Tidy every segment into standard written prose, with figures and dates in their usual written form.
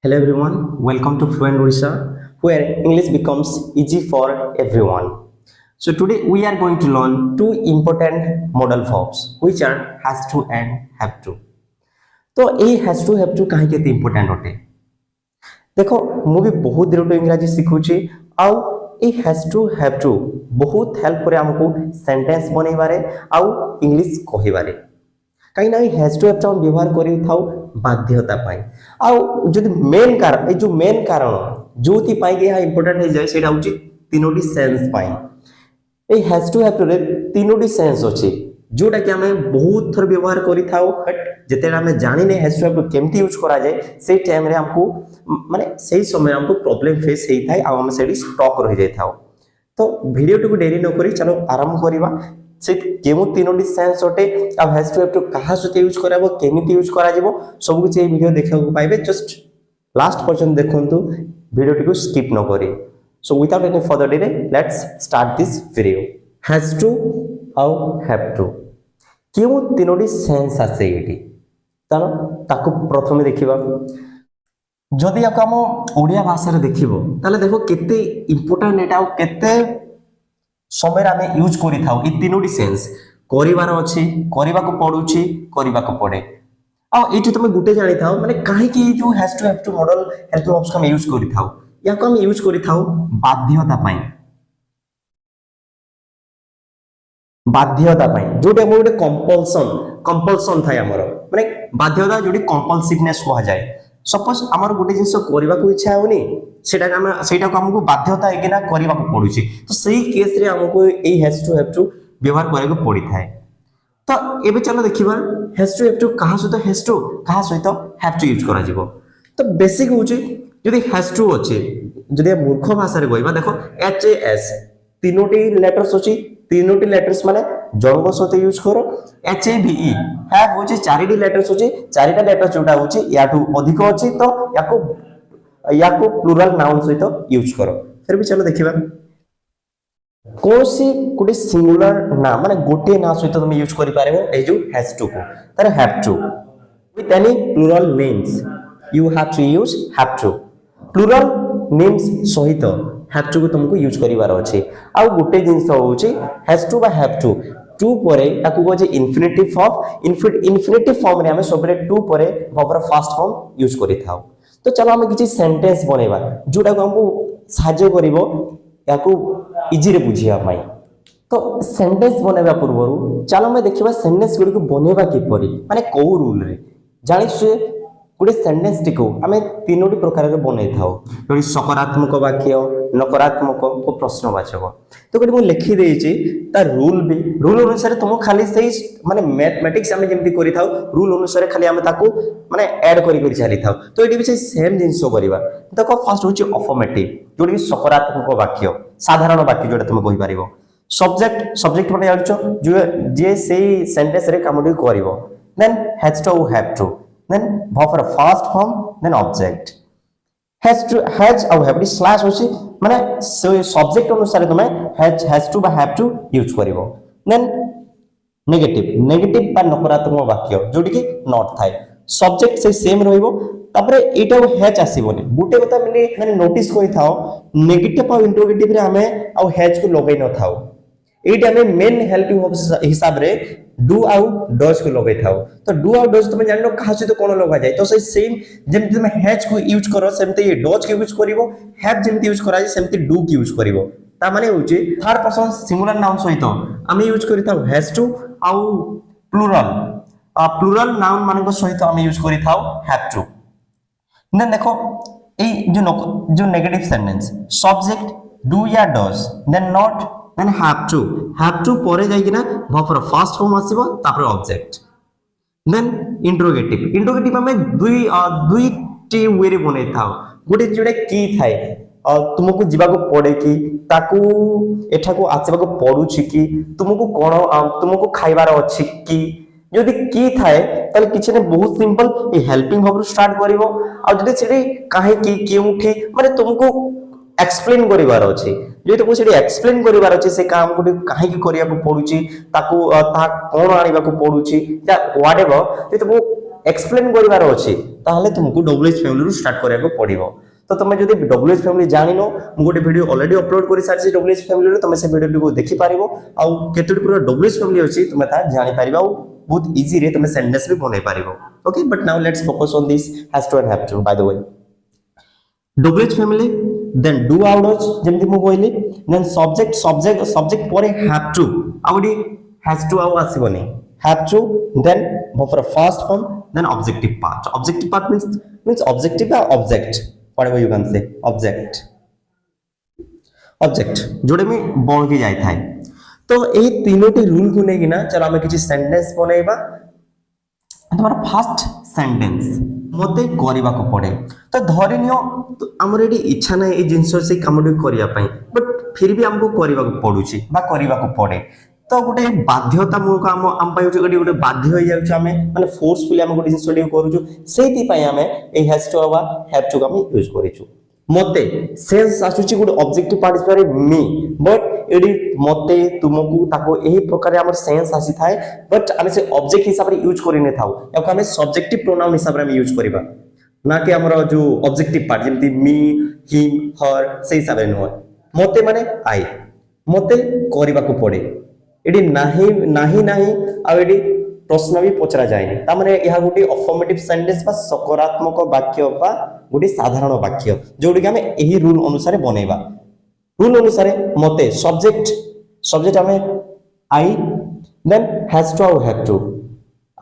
Hello everyone, welcome to Fluent Odisha, where English becomes easy for everyone. So today we are going to learn two important modal verbs, which are has to and have to. तो ये has to have to कहीं केते important होते? देखो मु भी बहुत दिन इंग्रजी सिखुची आउ ए हैज टू हैव टू बहुत हेल्प करे हमको सेंटेंस बनैबारे आउ इंग्लिश कहिबारे कहीं ना हैज टू हैव टू हम व्यवहार करि थाउ बाध्यता पाई आउ जदि मेन कारण ए जो मेन कारण जोति पाई के यहाँ इंपोर्टेंट है जाय सेटा होची तीनोटी सेंस पाई ए हैज टू हैव टू रे तीनोटी सेंस अछि जोटा कि हमें बहुत थर व्यवहार करि थाउ बट जते हमें जानि ने हैज टू हैव टू केमती यूज करा जाय से टाइम रे हमको माने सही समय हमको प्रॉब्लम फेस हेई थाय आ हम सेडी स्टॉक रहि जाय थाउ तो वीडियो टू डेरी न करी चलो आरंभ करिबा से केमु तीनोटी सेंस होटे अब हैज टू हैव टू कहा सते यूज कराबो केमिति यूज करा जेबो सब कुछ ए वीडियो देखा को पाइबे जस्ट लास्ट पर्सन देखंतु वीडियो टू स्किप न करी so without any further delay let's start this video has to आउ हैव टू केमु तीनोटी सेंस आसे एटी चलो ताको प्रथमे देखिबा जदि याको हम ओडिया भाषा रे देखिबो ताले देखो केते इंपोर्टेंट एटा केते समय रे हमें यूज करि थाउ ई तीनोटी सेंस करिवार अछि करिवा को पडुछि करिवा को पडे आ एठी तुमे गुटे जानि थाउ माने काहे कि जो has to have to modal help option हम यूज करि थाउ याको हम यूज करि थाउ बाध्यता पाई जोटे हम गोटे कंपल्सन थाय हमर माने बाध्यता जोटी कंपल्सिवनेस कहा जाय सपोज हमर गोटे जिंस करबा को इच्छा होनी सेटा को हमको बाध्यता है कि ना करबा को पडुची तो सही केस रे हमको ए हैज टू हैव टू व्यवहार करे को पड़ी थाए तो एबे चलो देखिबा हैज टू हैव टू कहा सहित हैज टू कहा सहित हैव टू यूज करा जिवो तो बेसिक होची जदी हैज टू अछि जदी मूर्ख भाषा रे कहबा देखो एच ए एस तीनोटी लेटर्स अछि तीनोटी लेटर्स माने जंग सते यूज करो H A V E have होची चारिटी लेटर्स होची चारिटा लेटर्स जोटा होची याठू अधिक अछि तो याको प्लुरल नाउन सहित यूज करो फिर भी चलो देखिबा कोसी गुटे सिंगुलर ना माने गोटे ना सहित तुम यूज करि पारेबो ए जो हैज टू को तार have to with any plural names you have to use have to plural names सहित हैव टू को तुमको यूज करिवार अछि आ गोटे जिंस होची हैज टू बा हैव टू परे ताकू को जे इन्फिनिटिव फॉर्म रे हम सबरे टू परे वर्ब फर्स्ट फॉर्म यूज करि थाउ तो चलो हम किछि सेंटेंस बनेबा जोटा को हमको सहाय्य करिवो याकू इजी रे बुझिया पाई तो सेंटेंस बनेबा पूर्वरु चलो मैं देखिबा सेंटेंस गुडी को बनेबा कि परी माने को रूल रे जानि से गुडी सेंटेंस टिको हमें तीनोटी प्रकार रे बनै थाओ जोडी सकारात्मक वाक्य नकारात्मक और प्रश्नवाचक तो गुडी मु लिखि देई छी ता रूल अनुसार तुम खाली सही माने मैथमेटिक्स हम जेमति करि थाओ रूल अनुसार खाली हम ताको माने ऐड करि चली थाओ तो एटी भी सेम जिंस करिबा देखो फर्स्ट होची अफर्मेटिव जोडी सकारात्मक वाक्य साधारण वाक्य जोडा तुम कहि पारिबो सब्जेक्ट माने आछो जो जे सेही सेंटेंस रे कामडी करिवो then has to have to then verb for first form then object has और have स्लैश होची माने सब्जेक्ट अनुसार तुमे has to बा have to यूज करिवो then नेगेटिव बा नकारात्मक वाक्य जोडी कि नॉट थाय सब्जेक्ट से सेम रहइबो तापरे एटा हैज आसीबोनी गुटे कथा माने नोटिस करि थाओ नेगेटिव और इंटरोगेटिव रे हमें और हैज को लगै न थाओ एटा हमें मेन हेल्पिंग वर्ब हिसाब रे डू आउ डज को लगे थाओ तो डू आउ डज तुम जानो कहा से तो कोन लगा जाय तो से सेम जेमति तुम हैज को यूज करो सेमते ये डज के यूज करिवो हैव जेमति यूज करा जाय सेमति डू के यूज करिवो ता माने होची थर्ड पर्सन सिंगुलर नाउन सहित हम यूज करि थाओ हैज टू आउ प्लुरल नाउन मानको सहित हम यूज करि थाओ हैव टू देन देखो ए जो नेगेटिव सेंटेंस सब्जेक्ट डू या does then not then have to परे जाई कि ना verb for first form आसीबो तापर ऑब्जेक्ट then interrogative हमें दुई टी वे रे बनै थाओ गोटे जोडे की थाए तुमको जीवा को पड़े कि ताकू एठा को आसीबा को पडुछि कि तुमको खाइबार अछि कि जदि की थाए ताले किछ ने बहुत सिंपल ए हेल्पिंग वर्ब स्टार्ट करिवो आ जदि सेठी काहे कि केउठी माने तुमको एक्सप्लेन करिवार अछि जे तो सेठी एक्सप्लेन करिवार अछि से काम को काहे कि करिया को पडुची ताकू ता कोन आनिबा को पडुची ता व्हाटएवर जे तो एक्सप्लेन करिवार अछि ताहले तुमको डब्ल्यूएच फैमिली रु स्टार्ट करिया को पड़िबो तो तुम जदि डब्ल्यूएच फैमिली जानिनो मु गोटे वीडियो ऑलरेडी अपलोड करि सारछि डब्ल्यूएच फैमिली रे तुम से वीडियो को देखि पारिबो आ केतोटी पूरा डब्ल्यूएच फैमिली अछि तुम ता जानि पारिबो बहुत इजी रे तुम सेंटेंस भी बनै पारिबो okay but now let's focus on this has to and have to by the way WH family then do आउडज जेमति मु कहली देन सब्जेक्ट परे हैव टू आउडी हैज टू आउ आसीबनी have to then for first form then objective part means objective or object whatever you can say object जोड़े में बढ़ के जाय थाए तो ए तीनोटी रूल को नेकी ना चलो हमें किछि सेंटेंस बनेबा तमरा फर्स्ट सेंटेंस मते करिबा को पड़े तो धरि नियो तो हमर एडी इच्छा नै ए जिंसो से कामडी करिया पई बट फिर भी हमको करिबा को पडुची बा करिबा को पड़े तो गोटे बाध्यता मूलक आम गोटे बाध्य हो जाऊँ आम माने फोर्सफुली आम गोटे जिन करूँ से आम has to have to use करूँ मते सेंस आसुची गोटे ऑब्जेक्टिव पार्टिसिपल मी बट एडी मते तुमको ताको एही प्रकार हमर सेंस आसी थाए बट आमे से ऑब्जेक्ट हिसाब रे यूज करि नै थाउ याको आमे सब्जेक्टिव प्रोनाउन हिसाब रे यूज करिबा ना कि हमर जो ऑब्जेक्टिव पार्ट जेमति मी हिम हर से हिसाब रे न मते माने आई मते करिबा को पड़े एडी नाही आ एडी प्रश्न भी पचरा जायनी ता माने यहा गोटी अफर्मेटिव सेंटेंस बा सकारात्मक वाक्य बा गोटी साधारण वाक्य जोडी के हमें एही रूल अनुसार बनेबा रूल अनुसार मते सब्जेक्ट हमें आई देन हैज टू और हैव टू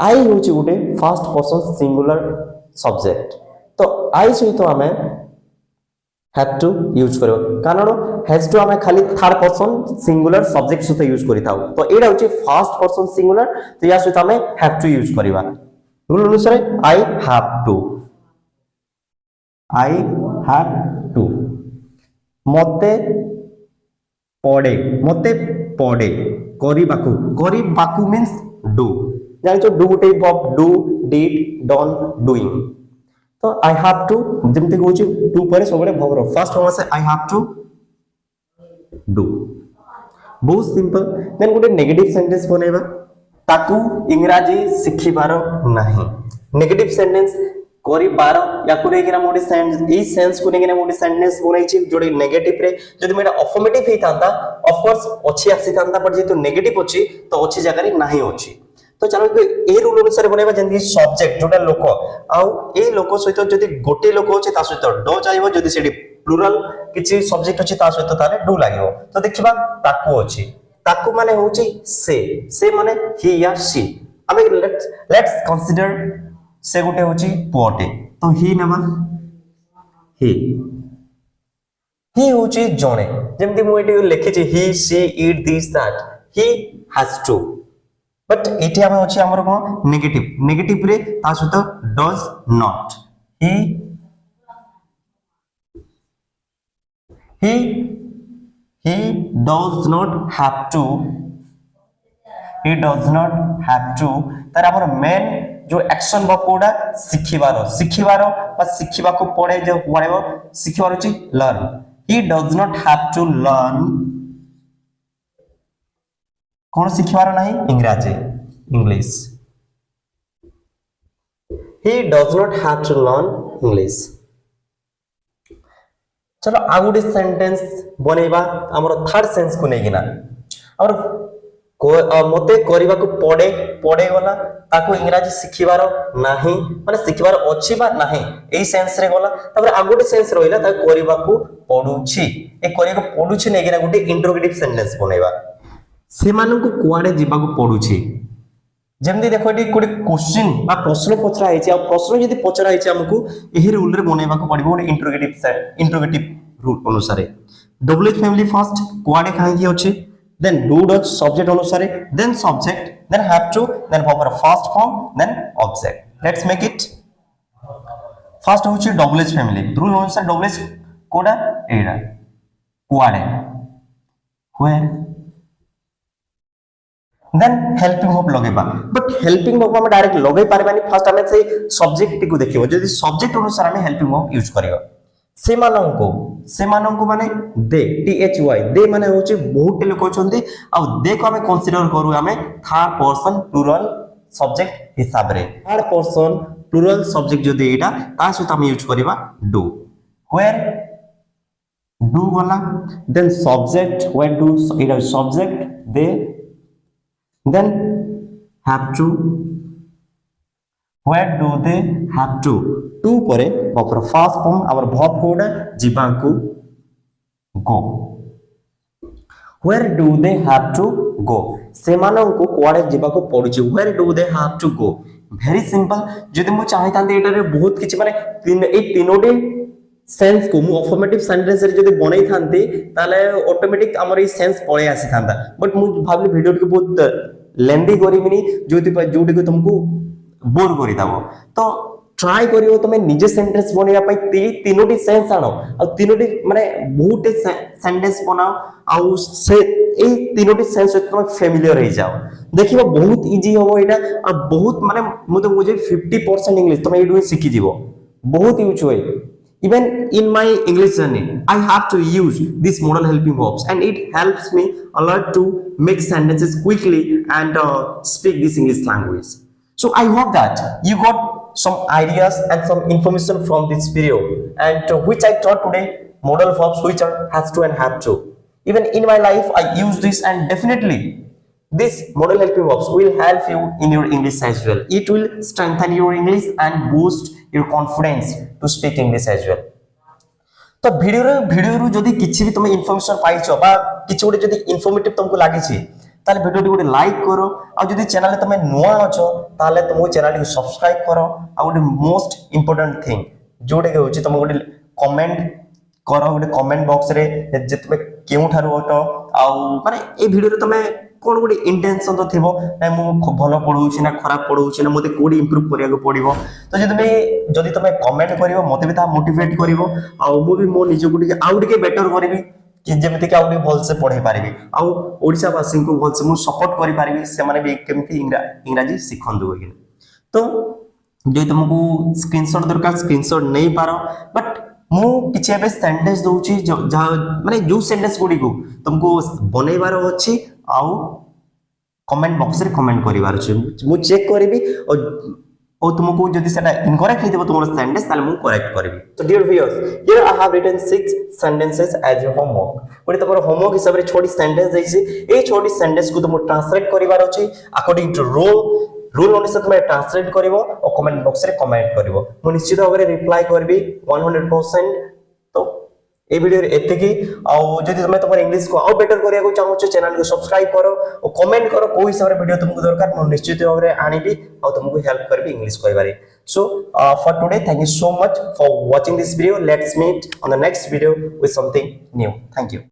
आई होची गोटे फर्स्ट पर्सन सिंगुलर सब्जेक्ट तो आई सहित हमें हैव टू यूज करो कारण हैज टू हमें खाली थर्ड पर्सन सिंगुलर सब्जेक्ट सहित यूज करि थाउ तो एडा होची फर्स्ट पर्सन सिंगुलर तो या सहित हमें हैव टू यूज करबा रूल अनुसार आई हैव टू मते पड़े करिबाकू means do जानिचो do Gute verb do did done doing तो आई हैव टू जेमते कहूची टू पर सबरे भवर फर्स्ट फॉर्म से आई हैव टू डू बहुत सिंपल देन गोटे नेगेटिव सेंटेंस बनेबा ताकू इंग्रजी सिखिबार नाही नेगेटिव सेंटेंस करिबार या कोरे किना मोडी सेंस ई सेंस को नेगिना मोडी सेंटेंस बनेछि जोडी नेगेटिव रे जदि मेडा अफर्मेटिव हे थांता ऑफ कोर्स अछि आसी थांता बट जेतु नेगेटिव अछि तो अछि जगह रे नाही अछि तो चलो ए रूल अनुसार बनेबा जंदी सब्जेक्ट जोटा लोक आउ ए लोक सहित जदि गोटे लोक अछि ता सहित डो जाइबो जदि सेडी प्लुरल किछि सब्जेक्ट अछि ता सहित तारे डू लागिबो तो देखिबा ताकू अछि ताकू माने होछि से माने ही या शी हमें लेट्स कंसीडर से गोटे होछि पुओटे तो ही नबा ही होछि जणे जेमति मु एटी लिखिछि he she it this that he has to but एटी हम होछि हमर कोन नेगेटिव रे ता सहित does not he does not have to तार हमर मेन जो एक्शन वर्ब कोडा सिखिबार बा सिखिबा को पड़े जो पड़ेबो सिखिबार अछि learn he does not have to learn कोन सिखिबार नाही English he does not have to learn English चलो आगुडी सेंटेंस बनेबा हमर थर्ड सेंस को नेगिना और मते करिबा को पड़े गला ताको इंग्रजी सिखिबार नाही माने सिखिबार अछि बा नाही एई सेंस रे गला तबरे आगुडी सेंस रहिला ता करिबा को पडुछि ए करिबा को पडुछि नेगिना गुटी इंटरोगेटिव सेंटेंस बनेबा से मानन को कुआडे जिबा को पडुछि जेमदी देखो एटी कोडी क्वेश्चन बा प्रश्न पचरा आइछि आ प्रश्न यदि पचरा आइछि हमकु एही रूल रे बनेबा को पडिबो इंटरोगेटिव रूल अनुसार डब्ल्यूएच फैमिली फर्स्ट कुआडे काहे की अछि then do dot subject अनुसारे then subject then have to then proper first form then object let's make it first होछि डब्ल्यूएच फैमिली रूल अनुसार डब्ल्यूएच कोडा एडा कुआडे where then helping verb लगेबा बट helping verb हम डायरेक्ट लगे पारबानी फर्स्ट हमें से सब्जेक्ट को देखिबो जदि सब्जेक्ट अनुसार हमें helping verb यूज करियो सेमानंको माने दे THY दे माने होची बहुत लोक अछंती आ दे को हमें कंसीडर करू हमें थर्ड पर्सन प्लुरल सब्जेक्ट हिसाब रे थर्ड पर्सन प्लुरल सब्जेक्ट जदी एटा ता सहित हम यूज करबा डू where do वाला then subject where do Etah subject they then have to where do they have to परे बपर फर्स्ट फॉर्म आवर verb कोडा जिबाकू go where do they have to go सेमानंको कुआडे जिबाकू पडुची where do they have to go very simple जदि मु चाहि तांते एटारे बहुत किछि माने ए तीनोटी sense को मु अफर्मेटिव सेंटेंस रे जदि बनै थांते ताले ऑटोमेटिक हमर ई सेंस पळे आसी थांता बट मु भाबली वीडियो के बहुत लेंदी करिमिनी जोटी को तुमको बोर करि दाबो तो ट्राई करियो तमे निजे सेंटेंस बनेया पई तीनोटी सेंस आनो आ तीनोटी माने बहुत सेंटेंस बनाओ आ से ए तीनोटी सेंस तुम फेमिलियर हो जाओ देखिबो बहुत इजी होबो एटा आ बहुत माने मुझे 50% इंग्लिश तुम एडु सिखि जीवो बहुत यूज होय even in my English journey I have to use this modal helping verbs and it helps me a lot to make sentences quickly and speak this English language. So I hope that you got some ideas and some information from this video and which I taught today modal verbs which are has to and have to. Even in my life I use this and definitely this modal helping verbs will help you in your English as well. It will strengthen your English and boost your confidence to speak English as well. तो video जदि किछि भी तुम information पाइछो बा किछि गोटे जदि informative तुमको लागिछि ताले वीडियो टी गोटे लाइक करो आ जदि चैनल तुम नुआ अछो ताले तुम चैनल को सब्सक्राइब करो आ गोटे मोस्ट इंपोर्टेंट थिंग जोटे के होछि तुम गोटे कमेंट करो गोटे कमेंट बॉक्स रे जे तुम केउ ठारो अटो आ माने ए वीडियो रे तुम कोन गोटे इंटेंशन तो थिबो ना मु भलो पढौछि ना खराब पढौछि ना मते कोडी इंप्रूव करिया को पडिबो तो जदि तुम कमेंट करिवो मते भी ता मोटिवेट करिवो आ मु भी मो निजो गुडी आउट के बेटर करबी कि जेमति कि आउट भल से पढै पारिबी आ ओडिसा वासी को भल से मु सपोर्ट करि पारिबी से माने भी केमति इंग्रजी सिखंदु होगिन तो जे तुमको स्क्रीनशॉट दरकार स्क्रीनशॉट नहीं पारो बट मु किछि एबे सेंटेंस दोउची जहा माने जो सेंटेंस गुडी को तुमको बनेबार अछि आउ कमेंट बॉक्स रे कमेंट करिवार अछि मु चेक करबी और तुमको जदि सेटा इनकरेक्ट हेतबो तुमर सेंटेंस ताले मु करेक्ट करबी तो dear viewers here I have written 6 sentences as your homework ओडी तमर होमवर्क हिसाब रे 6 सेंटेंस दैछि ए 6 सेंटेंस को तुम ट्रांसलेट करिवार अछि अकॉर्डिंग टू रूल अनुसार तुम ट्रांसलेट करिवो और कमेंट बॉक्स रे कमेंट करिवो मु निश्चित भाबरे रिप्लाई करबी 100% तो ए वीडियो रे एते की आ जदि तुम तमर इंग्लिश को और बेटर करिया को चाहो चैनल को सब्सक्राइब करो और कमेंट करो कोई हिसाब रे वीडियो तुमको दरकार मु निश्चित भाबरे आनिबी और तुमको हेल्प करबी इंग्लिश कहबारे so for today thank you so much for watching this video let's meet on the next video with something new thank you